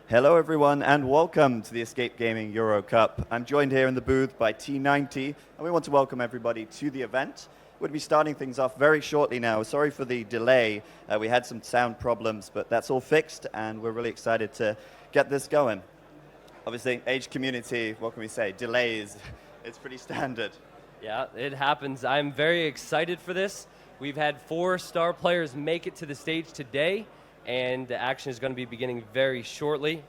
Hello everyone and welcome to the Escape Gaming Euro Cup. I'm joined here in the booth by T90 and we want to welcome everybody to the event. We'll be starting things off very shortly now. Sorry for the delay. We had some sound problems, but that's all fixed and we're really excited to get this going. Obviously, age community, what can we say? Delays, it's pretty standard. Yeah, it happens. I'm very excited for this. We've had 4 star players make it to the stage today, and the action is going to be beginning very shortly.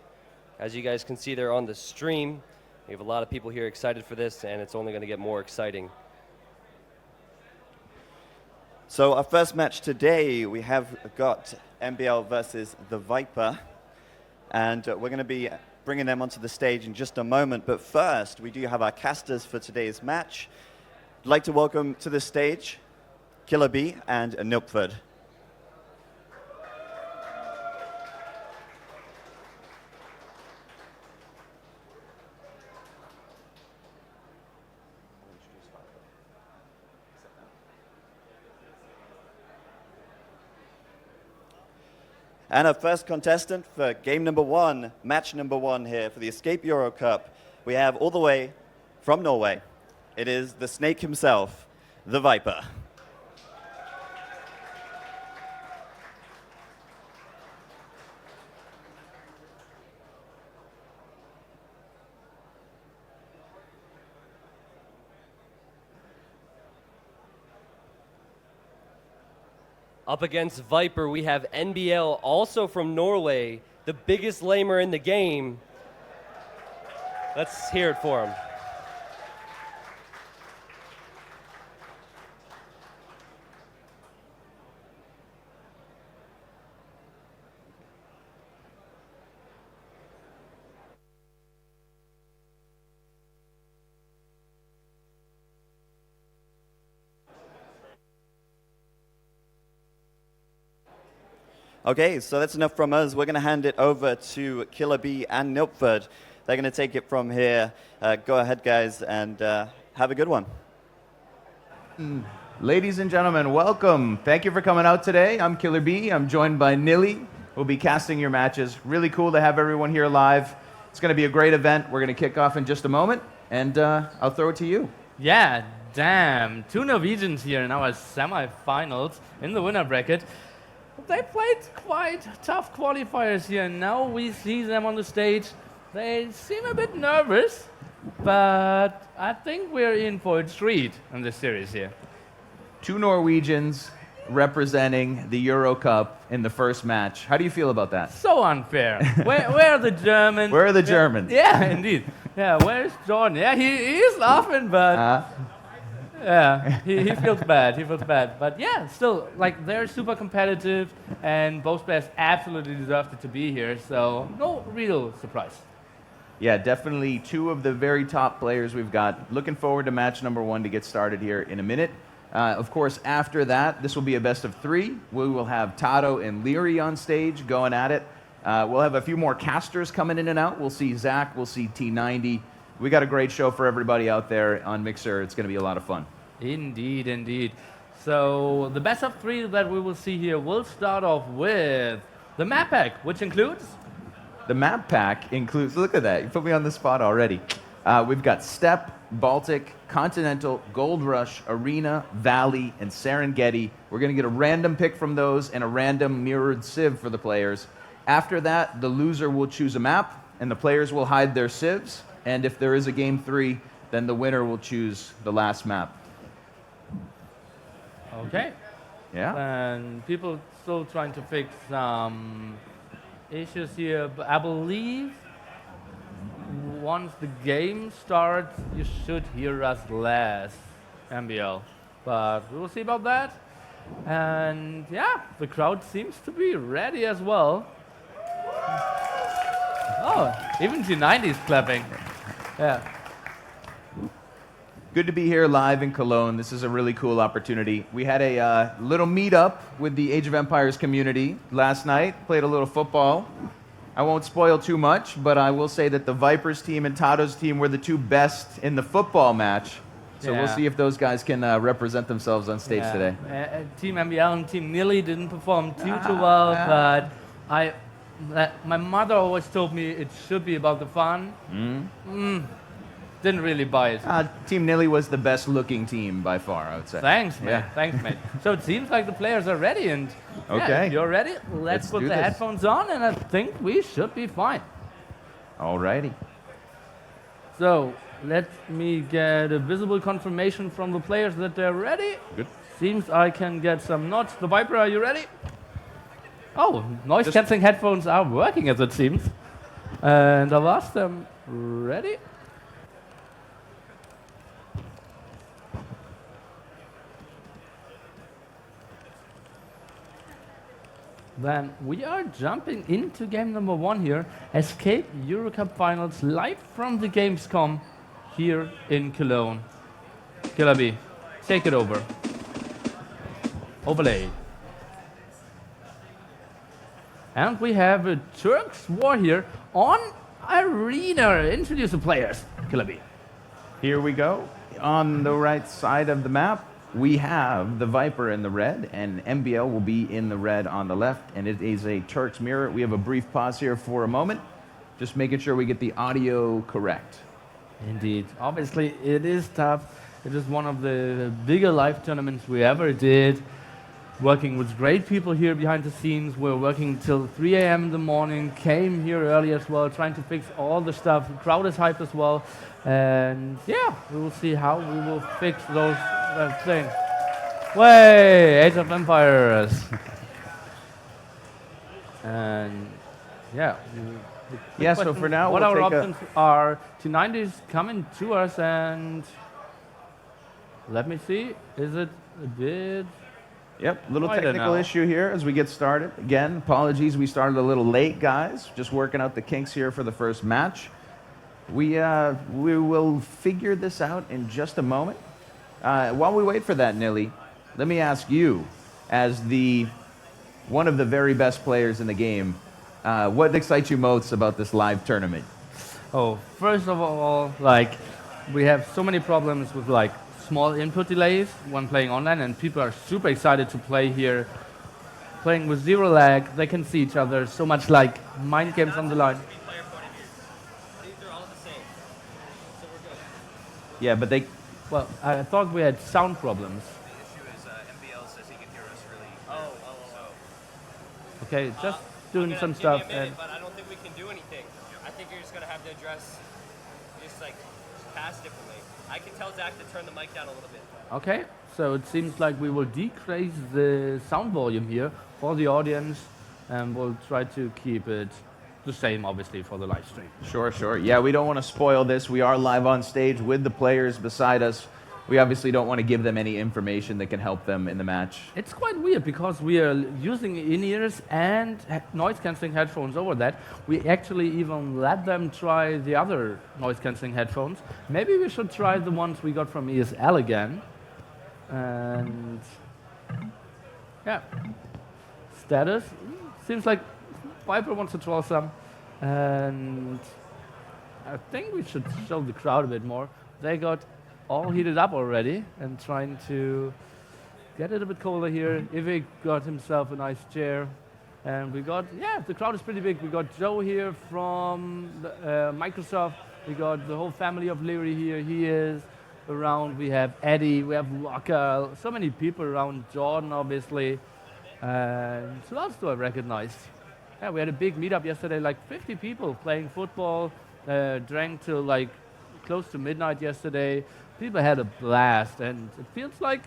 As you guys can see there on the stream, we have a lot of people here excited for this, and it's only going to get more exciting. So our first match today, we have got MbL versus TheViper, and we're going to be bringing them onto the stage in just a moment. But first, we do have our casters for today's match. I'd like to welcome to the stage Killer B and Nilpford. And our first contestant for game number 1, match number 1 here for the Escape Euro Cup, we have all the way from Norway. It is the snake himself, TheViper. Up against Viper, we have MbL, also from Norway, the biggest lamer in the game. Let's hear it for him. Okay, so that's enough from us. We're going to hand it over to Killer B and Nilpford. They're going to take it from here. Go ahead, guys, and have a good one. Ladies and gentlemen, welcome. Thank you for coming out today. I'm Killer B. I'm joined by Nilly. We'll be casting your matches. Really cool to have everyone here live. It's going to be a great event. We're going to kick off in just a moment, and I'll throw it to you. Yeah, damn. 2 Norwegians here in our semi-finals in the winner bracket. They played quite tough qualifiers here, and now we see them on the stage. They seem a bit nervous, but I think we're in for a treat in this series here. 2 Norwegians representing the Euro Cup in the first match. How do you feel about that? So unfair. Where are the Germans? Where are the Germans? Yeah, indeed. Yeah, where's Jordan? Yeah, he is laughing, but... yeah, he feels bad. He feels bad. But yeah, still, like, they're super competitive, and both players absolutely deserved it to be here, so no real surprise. Yeah, definitely 2 of the very top players we've got. Looking forward to match number 1 to get started here in a minute. Of course, after that, this will be a best of 3. We will have Tado and Leary on stage going at it. We'll have a few more casters coming in and out. We'll see Zach, we'll see T90. We got a great show for everybody out there on Mixer. It's going to be a lot of fun. Indeed, indeed. So the best of 3 that we will see here will start off with the map pack, which includes... The map pack includes, look at that, you put me on the spot already. We've got Steppe, Baltic, Continental, Gold Rush, Arena, Valley, and Serengeti. We're going to get a random pick from those and a random mirrored civ for the players. After that, the loser will choose a map, and the players will hide their civs. And if there is a game 3, then the winner will choose the last map. Okay. Yeah. And people still trying to fix some issues here. But I believe once the game starts, you should hear us less, MbL. But we will see about that. And yeah, the crowd seems to be ready as well. Oh, even G90 is clapping. Yeah. Good to be here live in Cologne. This is a really cool opportunity. We had a little meetup with the Age of Empires community last night. Played a little football. I won't spoil too much, but I will say that the Vipers team and Tado's team were the 2 best in the football match. So we'll see if those guys can represent themselves on stage today. Team MbL and Team Nilly didn't perform too well, but My mother always told me it should be about the fun. Didn't really buy it. Team Nilly was the best looking team by far, I would say. Thanks, mate. Yeah. Thanks, mate. So it seems like the players are ready, and Okay. if you're ready, Let's let's put do the this. headphones on, and I think we should be fine. Alrighty. So let me get a visible confirmation from the players that they're ready. Good. Seems I can get some nods. The Viper, are you ready? Oh, noise cancelling headphones are working, as it seems. And I've asked them, ready? Then we are jumping into game number 1 here. Escape Eurocup Finals live from the Gamescom here in Cologne. Killer B, take it over. Overlay. And we have a Turks War here on Arena. Introduce the players. Killer B. Here we go. On the right side of the map, we have the Viper in the red, and MbL will be in the red on the left, and it is a Turks mirror. We have a brief pause here for a moment, just making sure we get the audio correct. Indeed. Obviously, it is tough. It is one of the bigger live tournaments we ever did. Working with great people here behind the scenes. We're working till 3 a.m. in the morning. Came here early as well, trying to fix all the stuff. The crowd is hyped as well. And yeah, we will see how we will fix those things. Way! Age of Empires. And yeah. Yeah, so for now, what we'll our take options are, T90 is coming to us, and let me see, is it a bit... Yep, little I don't technical know. issue here as we get started. Again, apologies, we started a little late, guys. Just working out the kinks here for the first match. We will figure this out in just a moment. While we wait for that, Nilly, let me ask you, as one of the very best players in the game, what excites you most about this live tournament? Oh, first of all, like, we have so many problems with, like, small input delays when playing online, and people are super excited to play here. Playing with zero lag, they can see each other, so much like mind games on the line. Yeah, but they... Well, I thought we had sound problems. The issue is MbL says he can hear us really. Okay, just doing some stuff. And But I don't think we can do anything. I think you're just gonna have to address, just like pass differently. I can tell Zach to turn the mic down a little bit. okay, so it seems like we will decrease the sound volume here for the audience, and we'll try to keep it the same, obviously, for the live stream. Sure, sure. Yeah, we don't want to spoil this. We are live on stage with the players beside us. We obviously don't want to give them any information that can help them in the match. It's quite weird because we are using in-ears and noise-canceling headphones over that. We actually even let them try the other noise-canceling headphones. Maybe we should try the ones we got from ESL again. And yeah, status seems like Viper wants to draw some, and I think we should show the crowd a bit more. They got all heated up already and trying to get it a bit colder here. Ivy got himself a nice chair, and we got, yeah, the crowd is pretty big. We got Joe here from Microsoft. We got the whole family of Leary here. He is around. We have Eddie, we have Waka, so many people around. Jordan, obviously. And who else do I recognize? Yeah, we had a big meetup yesterday, like 50 people playing football, drank till like close to midnight yesterday. People had a blast, and it feels like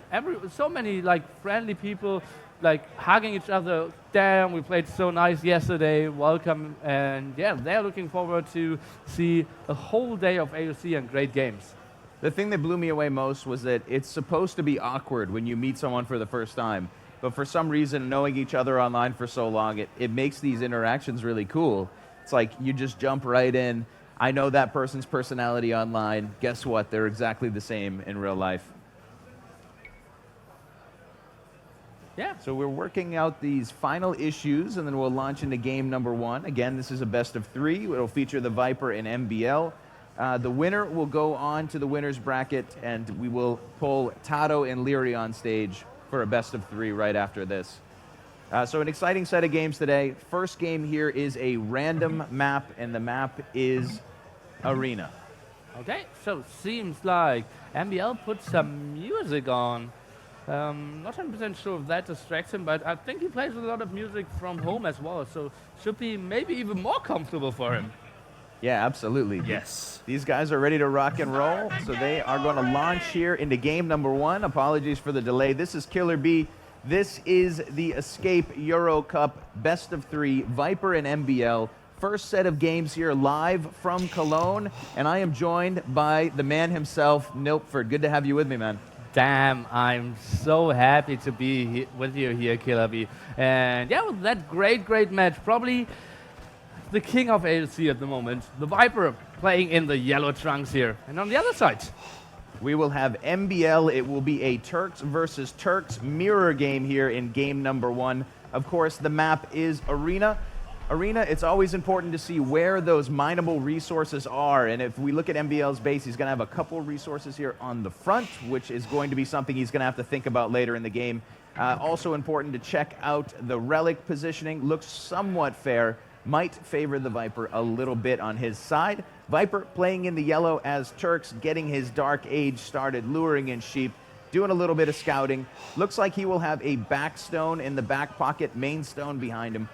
so many like friendly people like hugging each other. Damn, we played so nice yesterday. Welcome, and yeah, they're looking forward to see a whole day of AOC and great games. The thing that blew me away most was that it's supposed to be awkward when you meet someone for the first time. But for some reason, knowing each other online for so long, it makes these interactions really cool. It's like you just jump right in. I know that person's personality online. Guess what? They're exactly the same in real life. Yeah. So we're working out these final issues, and then we'll launch into game number 1. Again, this is a best of 3. It'll feature the Viper and MbL. The winner will go on to the winner's bracket, and we will pull Tato and Leary on stage for a best of 3 right after this. So an exciting set of games today. First game here is a random map, and the map is Arena. Okay, so seems like MbL put some music on. Not 100% sure if that distracts him, but I think he plays a lot of music from home as well, so should be maybe even more comfortable for him. Yeah, absolutely. Yes. These guys are ready to rock and roll, so they are going to launch here into game number 1. Apologies for the delay. This is Killer B. This is the Escape Euro Cup Best of 3, Viper and MbL. First set of games here live from Cologne, and I am joined by the man himself, Nilpford. Good to have you with me, man. Damn, I'm so happy to be with you here, Killer B. And yeah, with that great match, probably the king of AOC at the moment, the Viper playing in the yellow trunks here. And on the other side, we will have MbL. It will be a Turks versus Turks mirror game here in game number 1. Of course, the map is Arena. Arena, it's always important to see where those mineable resources are. And if we look at MbL's base, he's going to have a couple resources here on the front, which is going to be something he's going to have to think about later in the game. Also important to check out the relic positioning. Looks somewhat fair. Might favor the Viper a little bit on his side. Viper playing in the yellow as Turks, getting his Dark Age started, luring in sheep, doing a little bit of scouting. Looks like he will have a back stone in the back pocket, main stone behind him.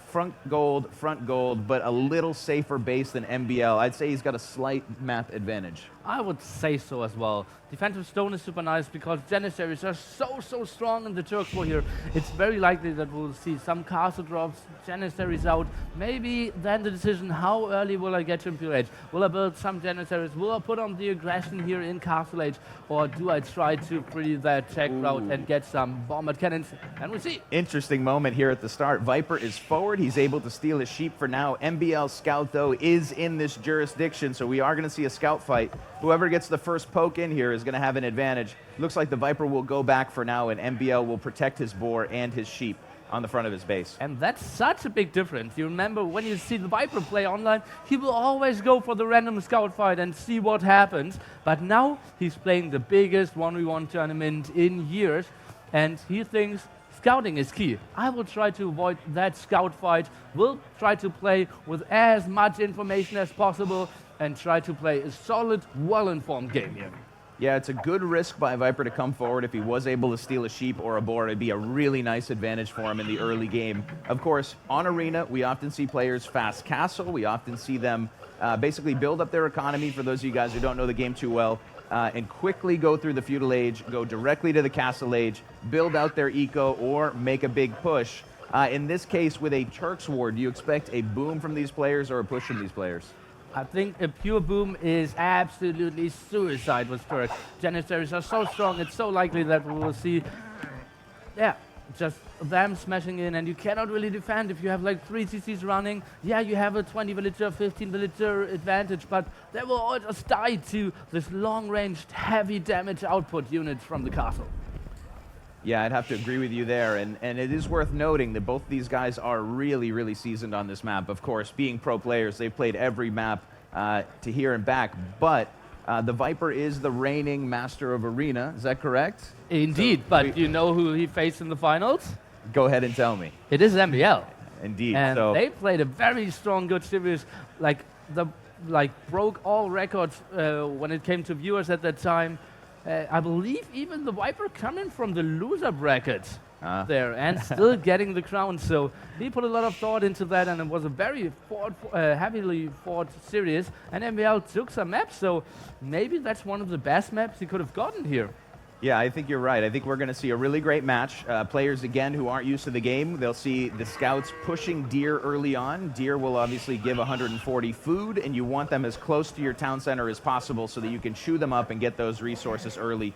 Front gold, but a little safer base than MbL. I'd say he's got a slight map advantage. I would say so as well. Defensive stone is super nice because Janissaries are so strong in the Turks war here. It's very likely that we'll see some castle drops, Janissaries out. Maybe then the decision, how early will I get to Imperial Age? Will I build some Janissaries? Will I put on the aggression here in Castle Age? Or do I try to free that tech route and get some bombard cannons? And we'll see. Interesting moment here at the start. Viper is forward. He's able to steal his sheep for now. MbL scout, though, is in this jurisdiction, so we are going to see a scout fight. Whoever gets the first poke in here is going to have an advantage. Looks like the Viper will go back for now, and MbL will protect his boar and his sheep on the front of his base. And that's such a big difference. You remember when you see the Viper play online, he will always go for the random scout fight and see what happens. But now he's playing the biggest 1v1 tournament in years, and he thinks scouting is key. I will try to avoid that scout fight. We'll try to play with as much information as possible and try to play a solid, well-informed game here. Yeah, it's a good risk by Viper to come forward. If he was able to steal a sheep or a boar, it'd be a really nice advantage for him in the early game. Of course, on Arena, we often see players fast castle. We often see them basically build up their economy, for those of you guys who don't know the game too well, and quickly go through the feudal age, go directly to the castle age, build out their eco, or make a big push. In this case, with a Turks war, do you expect a boom from these players or a push from these players? I think a pure boom is absolutely suicide with Turks. Janissaries are so strong, it's so likely that we will see, just them smashing in, and you cannot really defend if you have like 3 CCs running. Yeah, you have a 20 villager, 15 villager advantage, but they will all just die to this long-ranged, heavy damage output units from the castle. Yeah, I'd have to agree with you there, and it is worth noting that both these guys are really seasoned on this map. Of course, being pro players, they've played every map to here and back, but the Viper is the reigning master of Arena. Is that correct? Indeed, So but you know who he faced in the finals? Go ahead and tell me. It is MbL. Indeed. And so they played a very strong, good series. Broke all records when it came to viewers at that time. I believe even the Viper coming from the loser bracket there and still getting the crown. So he put a lot of thought into that, and it was a very heavily fought series. And MbL took some maps, so maybe that's one of the best maps he could have gotten here. Yeah, I think you're right. I think we're going to see a really great match. Players, again, who aren't used to the game, they'll see the scouts pushing deer early on. Deer will obviously give 140 food, and you want them as close to your town center as possible so that you can chew them up and get those resources early.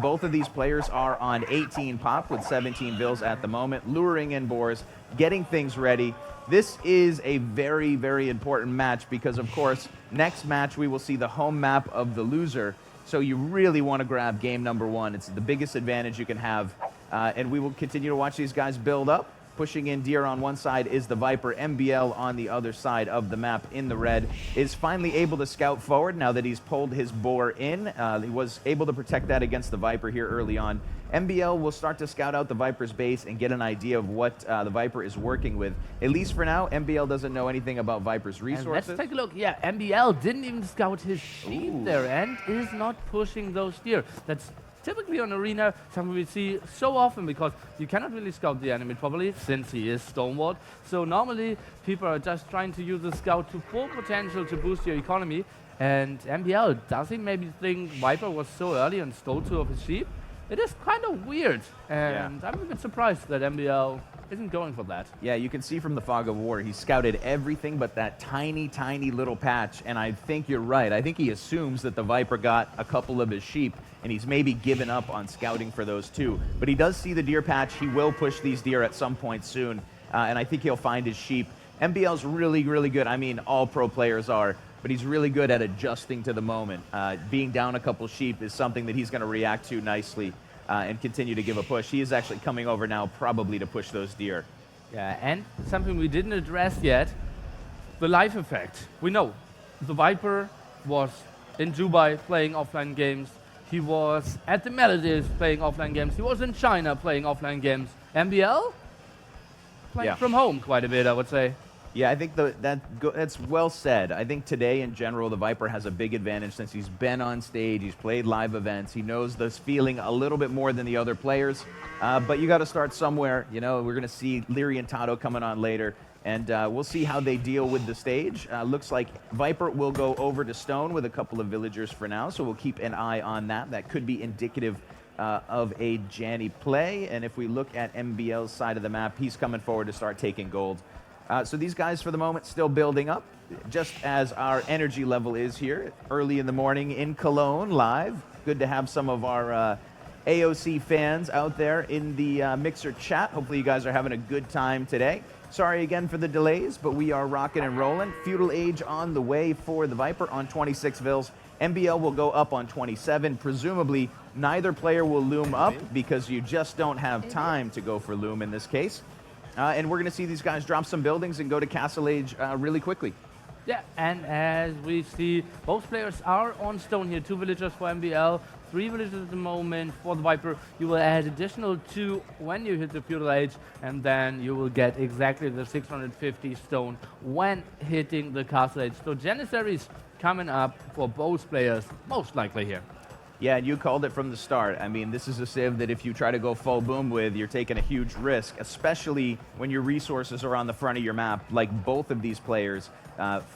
Both of these players are on 18 pop with 17 bills at the moment, luring in boars, getting things ready. This is a very important match because, of course, next match we will see the home map of the loser. So you really want to grab game number 1. It's the biggest advantage you can have. And we will continue to watch these guys build up. Pushing in deer on one side is the Viper. MbL on the other side of the map in the red is finally able to scout forward now that he's pulled his boar in. He was able to protect that against the Viper here early on. MbL will start to scout out the Viper's base and get an idea of what the Viper is working with. At least for now, MbL doesn't know anything about Viper's And resources. let's take a look. Yeah, MbL didn't even scout his sheep there and is not pushing those deer. That's typically on Arena something we see so often because you cannot really scout the enemy properly since he is stonewalled. So normally people are just trying to use the scout to full potential to boost your economy. And MbL, does he maybe think Viper was so early and stole 2 of his sheep? It is kind of weird, and I'm a bit surprised that MbL isn't going for that. Yeah, you can see from the Fog of War, he scouted everything but that tiny, tiny little patch, and I think you're right. I think he assumes that the Viper got a couple of his sheep, and he's maybe given up on scouting for those too. But he does see the deer patch. He will push these deer at some point soon, and I think he'll find his sheep. MbL's really, really good. I mean, all pro players are, but he's really good at adjusting to the moment. Being down a couple sheep is something that he's going to react to nicely and continue to give a push. He is actually coming over now probably to push those deer. Yeah, and something we didn't address yet, the life effect. We know the Viper was in Dubai playing offline games. He was at the Maldives playing offline games. He was in China playing offline games. MbL? Playing from home quite a bit, I would say. Yeah, I think that's well said. I think today, in general, the Viper has a big advantage since he's been on stage, he's played live events, he knows this feeling a little bit more than the other players. But you got to start somewhere. You know, we're going to see Leary and Tato coming on later, and we'll see how they deal with the stage. Looks like Viper will go over to Stone with a couple of villagers for now, so we'll keep an eye on that. That could be indicative of a Janny play. And if we look at MbL's side of the map, he's coming forward to start taking gold. So these guys, for the moment, still building up, just as our energy level is here early in the morning in Cologne live. Good to have some of our AOC fans out there in the Mixer chat. Hopefully you guys are having a good time today. Sorry again for the delays, but we are rocking and rolling. Feudal Age on the way for the Viper on 26 Vils. MbL will go up on 27. Presumably, neither player will loom up because you just don't have time to go for loom in this case. And we're going to see these guys drop some buildings and go to Castle Age really quickly. Yeah, and as we see, both players are on Stone here. 2 villagers for MbL, 3 villagers at the moment for the Viper. You will add additional 2 when you hit the Feudal Age, and then you will get exactly the 650 stone when hitting the Castle Age. So Janissaries coming up for both players, most likely here. Yeah, and you called it from the start. I mean, this is a civ that if you try to go full boom with, you're taking a huge risk, especially when your resources are on the front of your map, like both of these players.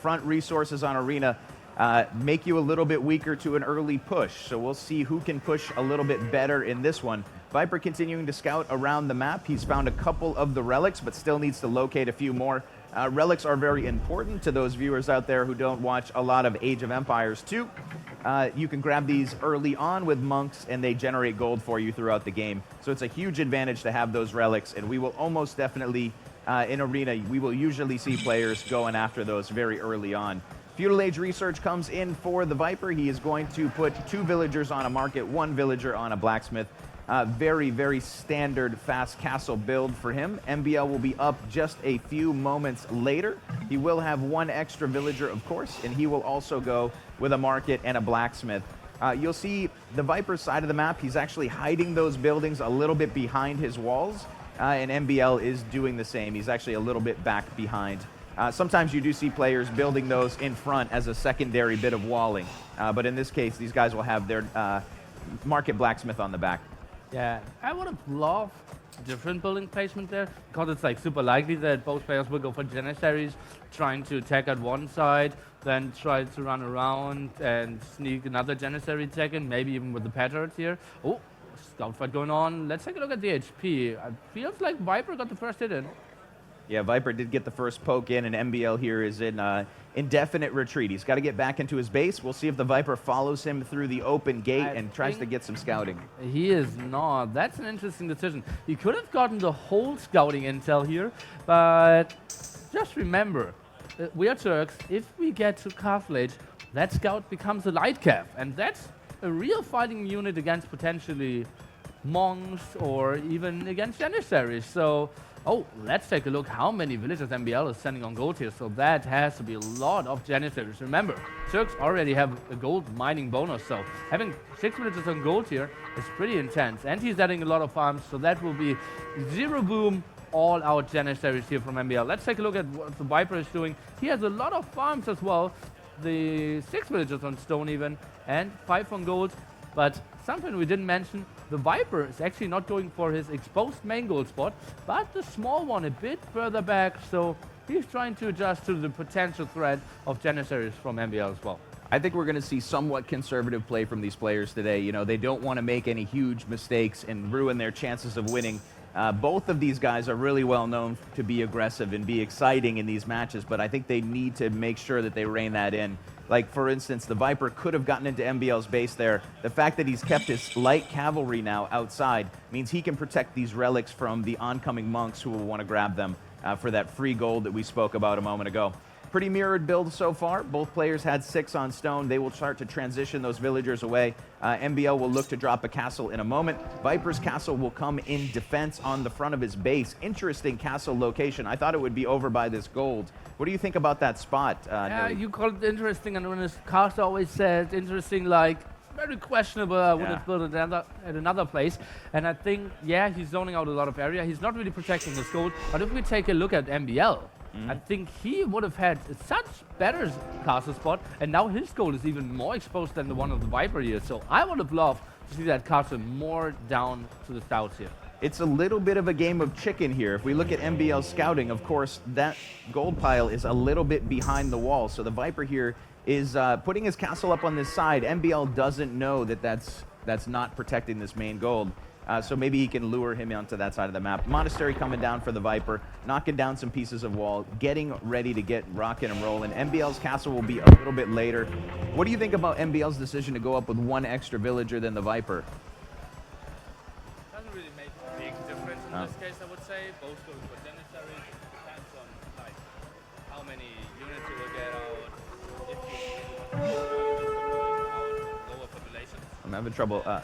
Front resources on Arena make you a little bit weaker to an early push, so we'll see who can push a little bit better in this one. Viper continuing to scout around the map. He's found a couple of the relics, but still needs to locate a few more. Relics are very important to those viewers out there who don't watch a lot of Age of Empires 2. You can grab these early on with monks, and they generate gold for you throughout the game. So it's a huge advantage to have those relics, and we will almost definitely, in Arena, we will usually see players going after those very early on. Feudal Age research comes in for the Viper. He is going to put 2 villagers on a market, 1 villager on a blacksmith. Very, very standard fast castle build for him. MbL will be up just a few moments later. He will have 1 extra villager, of course, and he will also go with a market and a blacksmith. You'll see the Viper side of the map. He's actually hiding those buildings a little bit behind his walls, and MbL is doing the same. He's actually a little bit back behind. Sometimes you do see players building those in front as a secondary bit of walling, but in this case, these guys will have their market blacksmith on the back. Yeah, I would have loved different building placement there, because it's like super likely that both players will go for Janissaries, trying to attack at one side, then try to run around and sneak another Janissary attack in, maybe even with the patterns here. Oh, scout fight going on. Let's take a look at the HP. It feels like Viper got the first hit in. Yeah, Viper did get the first poke in, and MbL here is in indefinite retreat. He's got to get back into his base. We'll see if the Viper follows him through the open gate and tries to get some scouting. He is not. That's an interesting decision. He could have gotten the whole scouting intel here, but just remember, we are Turks. If we get to Castle Age, that scout becomes a light cap, and that's a real fighting unit against potentially monks or even against Janissaries. So Oh, let's take a look how many villagers MbL is sending on gold here. So that has to be a lot of Janissaries. Remember, Turks already have a gold mining bonus, so having 6 villagers on gold here is pretty intense. And he's adding a lot of farms, so that will be 0 boom, all out Janissaries here from MbL. Let's take a look at what the Viper is doing. He has a lot of farms as well. The 6 villagers on stone even, and 5 on gold. But something we didn't mention, the Viper is actually not going for his exposed main gold spot, but the small one a bit further back, so he's trying to adjust to the potential threat of Janissaries from MbL as well. I think we're going to see somewhat conservative play from these players today. You know, they don't want to make any huge mistakes and ruin their chances of winning. Both of these guys are really well known to be aggressive and be exciting in these matches, but I think they need to make sure that they rein that in. Like, for instance, the Viper could have gotten into MbL's base there. The fact that he's kept his light cavalry now outside means he can protect these relics from the oncoming monks who will want to grab them for that free gold that we spoke about a moment ago. Pretty mirrored build so far. Both players had 6 on stone. They will start to transition those villagers away. MbL will look to drop a castle in a moment. Viper's castle will come in defense on the front of his base. Interesting castle location. I thought it would be over by this gold. What do you think about that spot? Yeah, you call it interesting, and when his cast always says interesting, like very questionable. I would have built it at another place. And I think, yeah, he's zoning out a lot of area. He's not really protecting his gold. But if we take a look at MbL, I think he would have had such better castle spot, and now his goal is even more exposed than the one of the Viper here. So I would have loved to see that castle more down to the south here. It's a little bit of a game of chicken here. If we look at MbL scouting, of course, that gold pile is a little bit behind the wall. So the Viper here is putting his castle up on this side. MbL doesn't know that that's not protecting this main gold. So maybe he can lure him onto that side of the map. Monastery coming down for the Viper, knocking down some pieces of wall, getting ready to get rocking and rolling. MbL's castle will be a little bit later. What do you think about MbL's decision to go up with 1 extra villager than the Viper? Doesn't really make a big difference in this case, I would say. Both going for Janissaries. It depends on like how many units you will get out. If you lower population. I'm having trouble. Yeah,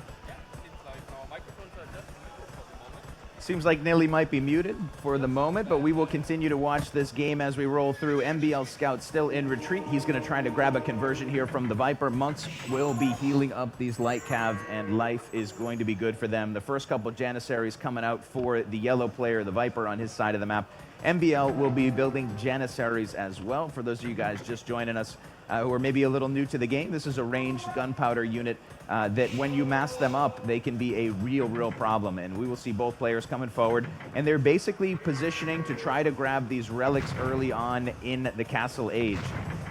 seems like our microphones are just muted for the moment. Seems like Nilly might be muted for the moment, but we will continue to watch this game as we roll through. MbL Scout still in retreat. He's going to try to grab a conversion here from the Viper. Monks will be healing up these light cav, and life is going to be good for them. The first couple Janissaries coming out for the yellow player, the Viper, on his side of the map. MbL will be building Janissaries as well. For those of you guys just joining us who are maybe a little new to the game, this is a ranged gunpowder unit that when you mass them up, they can be a real problem. And we will see both players coming forward. And they're basically positioning to try to grab these relics early on in the castle age.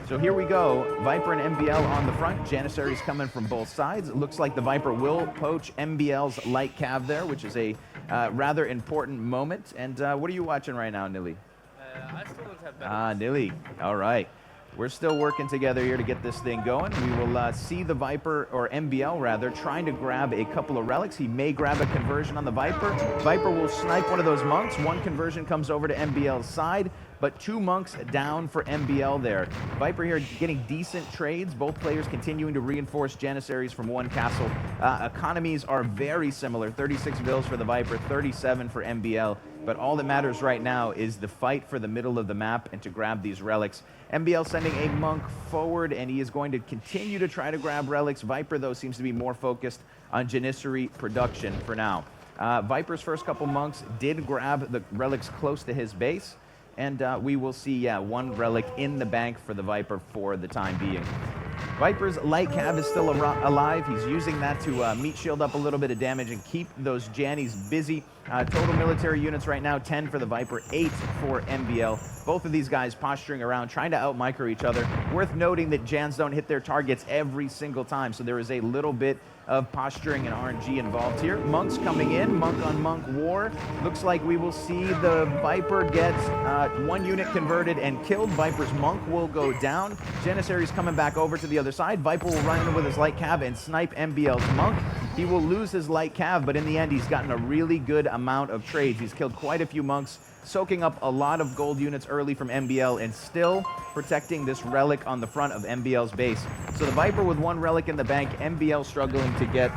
So here we go. Viper and MbL on the front. Janissaries coming from both sides. It looks like the Viper will poach MbL's light cav there, which is a rather important moment. And what are you watching right now, Nilly? I still don't have better. Nilly. All right. We're still working together here to get this thing going. We will see the Viper, or MbL rather, trying to grab a couple of relics. He may grab a conversion on the Viper. Viper will snipe one of those monks. 1 conversion comes over to MbL's side, but 2 monks down for MbL there. Viper here getting decent trades. Both players continuing to reinforce Janissaries from 1 castle. Economies are very similar. 36 vills for the Viper, 37 for MbL. But all that matters right now is the fight for the middle of the map and to grab these relics. MbL sending a monk forward, and he is going to continue to try to grab relics. Viper, though, seems to be more focused on Janissary production for now. Viper's first couple monks did grab the relics close to his base, and we will see, 1 relic in the bank for the Viper for the time being. Viper's light cav is still alive. He's using that to meat shield up a little bit of damage and keep those Jannies busy. Total military units right now, 10 for the Viper, 8 for MbL. Both of these guys posturing around, trying to out-micro each other. Worth noting that Jans don't hit their targets every single time, so there is a little bit of posturing and RNG involved here. Monks coming in, monk-on-monk war. Looks like we will see the Viper get 1 unit converted and killed. Viper's monk will go down. Janissaries coming back over to the other side. Viper will run in with his light cav and snipe MbL's monk. He will lose his light cav, but in the end, he's gotten a really good amount of trades. He's killed quite a few monks, soaking up a lot of gold units early from MbL and still protecting this relic on the front of MbL's base. So the Viper with 1 relic in the bank, MbL struggling to get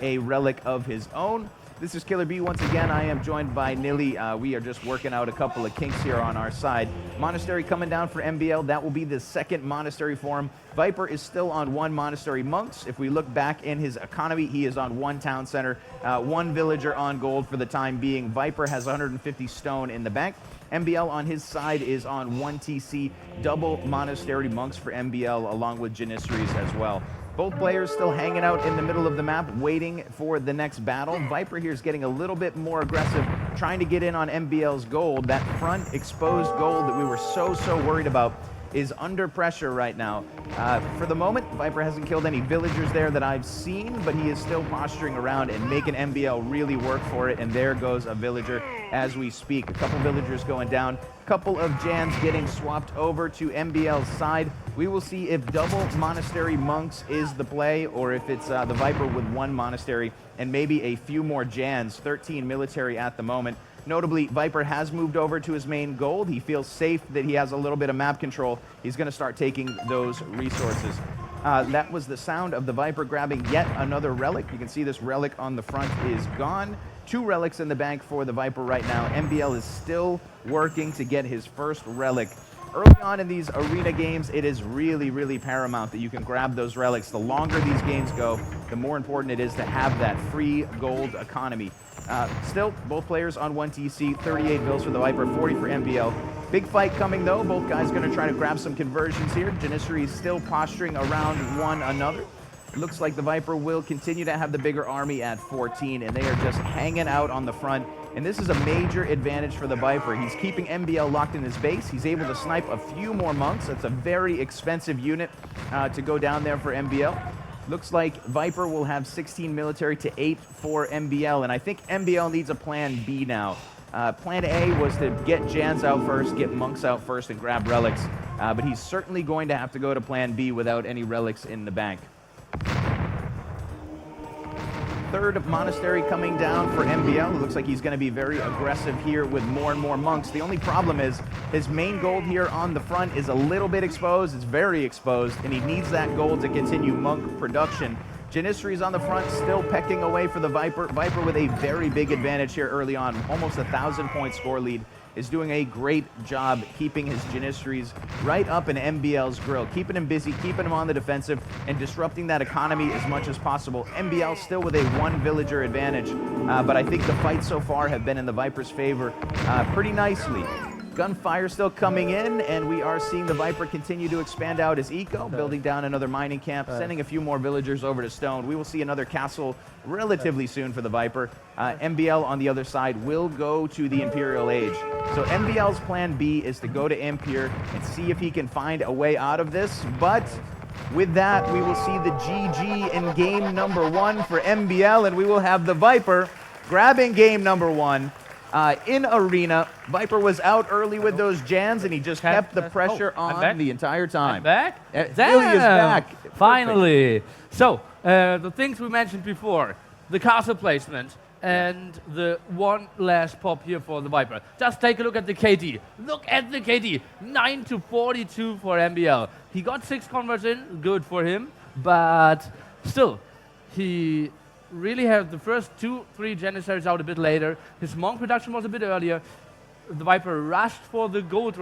a relic of his own. This is Killer B once again. I am joined by Nilly. We are just working out a couple of kinks here on our side. Monastery coming down for MbL. That will be the second Monastery for him. Viper is still on 1 Monastery Monks. If we look back in his economy, he is on 1 Town Center, 1 Villager on gold for the time being. Viper has 150 stone in the bank. MbL on his side is on 1 TC, double Monastery Monks for MbL, along with Janissaries as well. Both players still hanging out in the middle of the map, waiting for the next battle. Viper here is getting a little bit more aggressive, trying to get in on MbL's gold. That front exposed gold that we were so worried about is under pressure right now. For the moment, Viper hasn't killed any villagers there that I've seen, but he is still posturing around and making MbL really work for it, and there goes a villager as we speak. A couple villagers going down, a couple of Jans getting swapped over to MbL's side. We will see if double Monastery Monks is the play, or if it's the Viper with 1 Monastery and maybe a few more Jans, 13 military at the moment. Notably, Viper has moved over to his main gold. He feels safe that he has a little bit of map control. He's going to start taking those resources. That was the sound of the Viper grabbing yet another relic. You can see this relic on the front is gone. 2 relics in the bank for the Viper right now. MbL is still working to get his first relic. Early on in these arena games, it is really paramount that you can grab those relics. The longer these games go, the more important it is to have that free gold economy. Still, both players on 1 TC, 38 bills for the Viper, 40 for MbL. Big fight coming though. Both guys going to try to grab some conversions here. Janissary is still posturing around one another. It looks like the Viper will continue to have the bigger army at 14, and they are just hanging out on the front. And this is a major advantage for the Viper. He's keeping MbL locked in his base. He's able to snipe a few more monks. That's a very expensive unit to go down there for MbL. Looks like Viper will have 16 military to 8 for MbL, and I think MbL needs a plan B now. Plan A was to get Jans out first, get monks out first, and grab relics, but he's certainly going to have to go to plan B without any relics in the bank. Third Monastery coming down for MbL. It looks like he's going to be very aggressive here with more and more monks. The only problem is his main gold here on the front is a little bit exposed. It's very exposed, and he needs that gold to continue monk production. Janissaries on the front, still pecking away for the Viper. Viper with a very big advantage here early on. Almost a 1,000-point score lead. Is doing a great job keeping his Janissaries right up in MbL's grill, keeping him busy, keeping him on the defensive, and disrupting that economy as much as possible. MbL still with a 1 villager advantage, but I think the fights so far have been in the Viper's favor pretty nicely. Gunfire still coming in, and we are seeing the Viper continue to expand out his eco, building down another mining camp, sending a few more villagers over to Stone. We will see another castle relatively soon for the Viper. MbL on the other side will go to the Imperial Age. So MbL's plan B is to go to Imp here and see if he can find a way out of this, but with that, we will see the GG in game number 1 for MbL, and we will have the Viper grabbing game number 1. In arena, Viper was out early with those Jans, and he just kept the pressure on the entire time. I'm back? Billy is back. Finally. So, the things we mentioned before, the castle placement, and the one last pop here for the Viper. Just take a look at the KD. Look at the KD. 9 to 42 for MbL. He got 6 converts in, good for him, but still, he really had the first 2-3 Janissaries out a bit later. His monk production was a bit earlier. The Viper rushed for the gold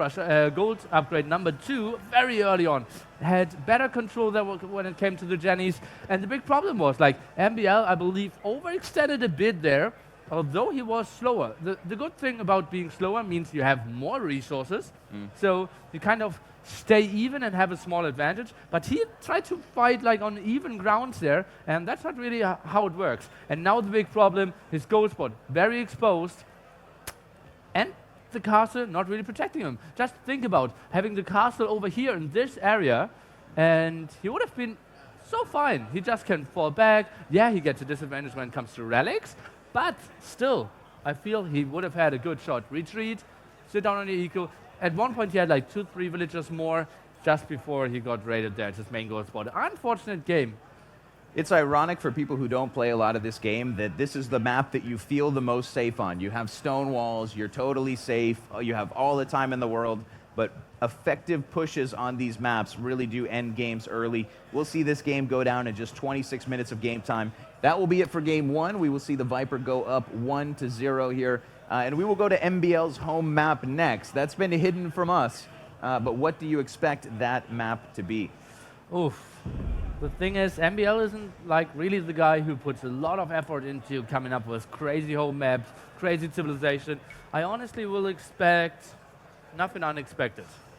upgrade number 2 very early on. Had better control there when it came to the Jennies. And the big problem was, like, MbL, I believe, overextended a bit there, although he was slower. The good thing about being slower means you have more resources, so you kind of stay even and have a small advantage, but he tried to fight like on even grounds there, and that's not really how it works. And now the big problem, his gold spot, very exposed, and the castle not really protecting him. Just think about having the castle over here in this area, and he would have been so fine. He just can fall back. Yeah, he gets a disadvantage when it comes to relics, but still, I feel he would have had a good shot. Retreat, sit down on the eco. At one point, he had like 2-3 villagers more just before he got raided there at his main gold spot. Unfortunate game. It's ironic for people who don't play a lot of this game that this is the map that you feel the most safe on. You have stone walls, you're totally safe, you have all the time in the world. but effective pushes on these maps really do end games early. We'll see this game go down in just 26 minutes of game time. That will be it for game one. We will see the Viper go up 1-0 here, and we will go to MbL's home map next. That's been hidden from us, but what do you expect that map to be? Oof. The thing is, MbL isn't like really the guy who puts a lot of effort into coming up with crazy home maps, crazy civilization. I honestly will expect nothing unexpected.